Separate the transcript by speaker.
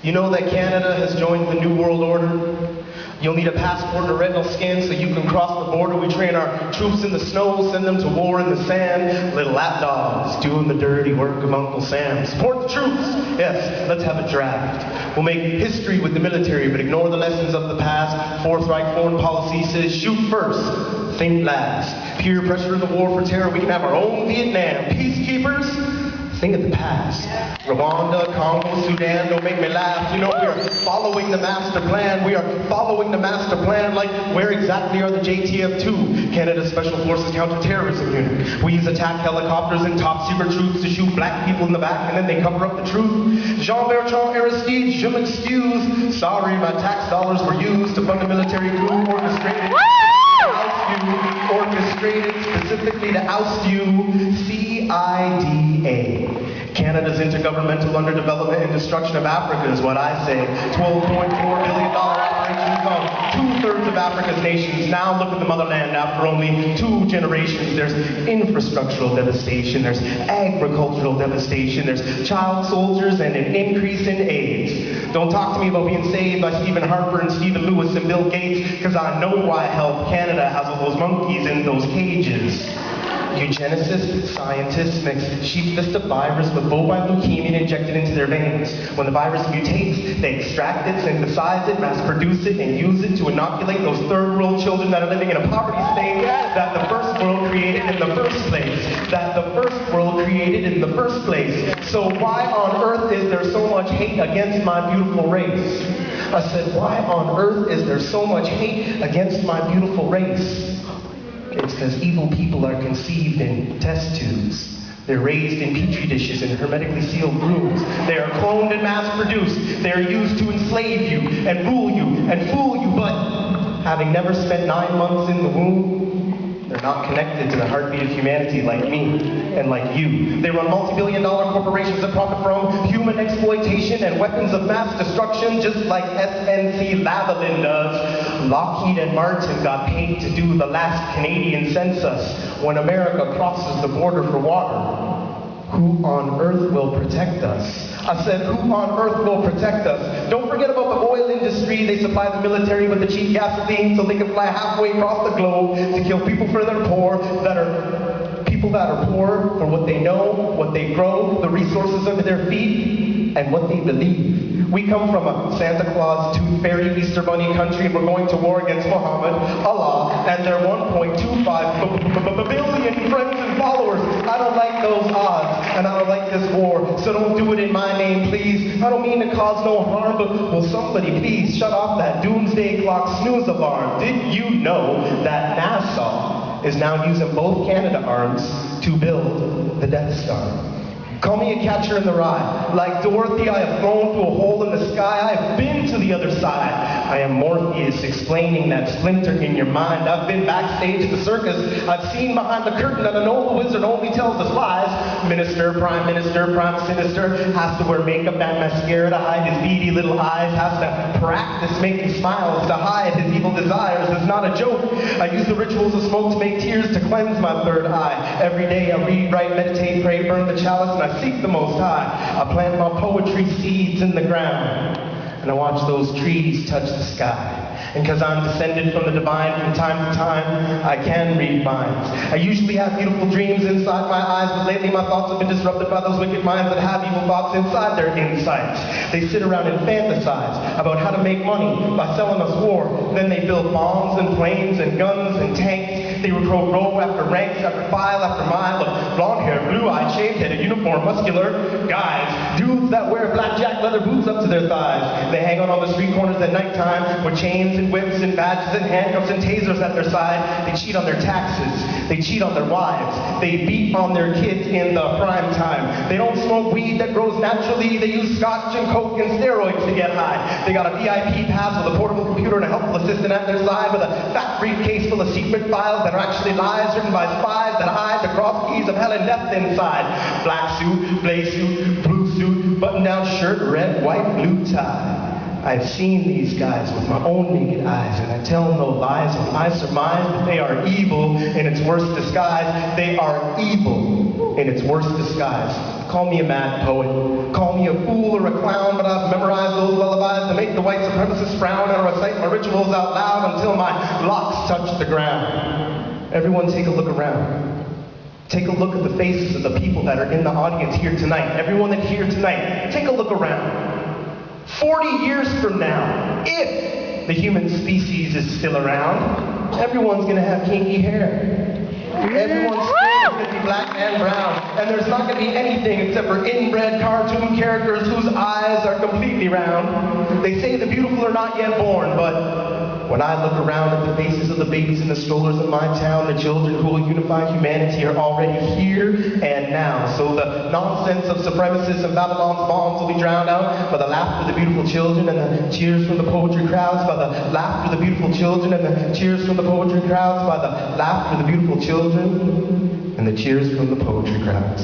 Speaker 1: You know that Canada has joined the New World Order? You'll need a passport and a retinal skin so you can cross the border. We train our troops in the snow, send them to war in the sand. Little lapdogs doing the dirty work of Uncle Sam. Support the troops! Yes, let's have a draft. We'll make history with the military, but ignore the lessons of the past. Fourth Reich foreign policy says shoot first, think last. Peer pressure of the war for terror, we can have our own Vietnam. Peacekeepers? Think of the past. Rwanda, Congo, Sudan, don't make me laugh. You know, we're following the master plan. We are following the master plan. Like, where exactly are the JTF-2, Canada's Special Forces Counterterrorism Unit? We use attack helicopters and top secret troops to shoot black people in the back, and then they cover up the truth. Jean-Bertrand Aristide, je m'excuse. Sorry, my tax dollars were used to fund a military coup orchestrated specifically to oust you. CIA. Canada's intergovernmental underdevelopment and destruction of Africa is what I say. $12.4 billion operations on 2/3 of Africa's nations. Now look at the motherland after only 2 generations. There's infrastructural devastation, there's agricultural devastation, there's child soldiers and an increase in AIDS. Don't talk to me about being saved by Stephen Harper and Stephen Lewis and Bill Gates, because I know why help Canada has all those monkeys in those cages. Eugenicists, scientists mix sheep fist virus with bovine leukemia and inject it into their veins. When the virus mutates, they extract it, synthesize it, mass produce it, and use it to inoculate those third world children that are living in a poverty state that the first world created in the first place. So why on earth is there so much hate against my beautiful race? I said, why on earth is there so much hate against my beautiful race? It's because evil people are conceived in test tubes. They're raised in petri dishes in hermetically sealed rooms. They are cloned and mass-produced. They are used to enslave you and rule you and fool you, but having never spent 9 months in the womb, they're not connected to the heartbeat of humanity like me and like you. They run multi-billion-dollar corporations that profit from human exploitation and weapons of mass destruction, just like SNC-Lavalin does. Lockheed and Martin got paid to do the last Canadian census when America crosses the border for water. Who on earth will protect us? I said, who on earth will protect us? Don't forget about the oil industry. They supply the military with the cheap gasoline so they can fly halfway across the globe to kill people for their poor, that are poor for what they know, what they grow, the resources under their feet, and what they believe. We come from a Santa Claus, Tooth Fairy, Easter Bunny country, and we're going to war against Muhammad, Allah, and their 1.25 billion friends and followers. I don't like those odds, and I don't like this war, so don't do it in my name, please. I don't mean to cause no harm, but will somebody please shut off that doomsday clock snooze alarm? Did you know that NASA is now using both Canadarms to build the Death Star? Call me a catcher in the rye. Like Dorothy, I have flown through a hole in the sky. I have been to the other side. I am Morpheus explaining that splinter in your mind. I've been backstage at the circus. I've seen behind the curtain that I know the wizard only tells us lies. Minister, prime sinister, has to wear makeup and mascara to hide his beady little eyes, has to practice making smiles to hide his evil desires. It's not a joke. I use the rituals of smoke to make tears to cleanse my third eye. Every day I read, write, meditate, pray, burn the chalice, and I seek the Most High. I plant my poetry seeds in the ground, and I watch those trees touch the sky. And because I'm descended from the divine from time to time, I can read minds. I usually have beautiful dreams inside my eyes, but lately my thoughts have been disrupted by those wicked minds that have evil thoughts inside their insides. They sit around and fantasize about how to make money by selling us war. Then they build bombs and planes and guns and tanks. They recruit row after ranks, after file, after mile of blonde-haired, blue-eyed, shaved-headed, uniformed, muscular guys. Dudes that wear blackjack leather boots up to their thighs. They hang out on the street corners at nighttime with chains and whips and badges and handcuffs and tasers at their side. They cheat on their taxes. They cheat on their wives. They beat on their kids in the prime time. They don't smoke weed that grows naturally. They use scotch and coke and steroids to get high. They got a VIP pass with a portable computer and a helpful assistant at their side with a fat briefcase full of secret files that are actually lies written by spies that hide the cross keys of hell and death inside. Black suit, blaze suit, blue suit, button-down shirt, red, white, blue tie. I've seen these guys with my own naked eyes, and I tell no lies, and I surmise that they are evil in its worst disguise. They are evil in its worst disguise. Call me a mad poet. Call me a fool or a clown, but I've memorized those lullabies to make the white supremacists frown and recite my rituals out loud until my locks touch the ground. Everyone take a look around. Take a look at the faces of the people that are in the audience here tonight. Everyone that's here tonight, take a look around. 40 years from now, if the human species is still around, everyone's gonna have kinky hair. Everyone's skin is going to be black and brown, and there's not going to be anything except for inbred cartoon characters whose eyes are completely round. They say the beautiful are not yet born, but when I look around at the faces of the babies in the strollers in my town, the children who will unify humanity are already here and now. So the nonsense of supremacists and Babylon's bombs will be drowned out by the laughter of the beautiful children and the cheers from the poetry crowds, by the laughter of the beautiful children and the cheers from the poetry crowds, by the laughter of the beautiful children and the cheers from the poetry crowds.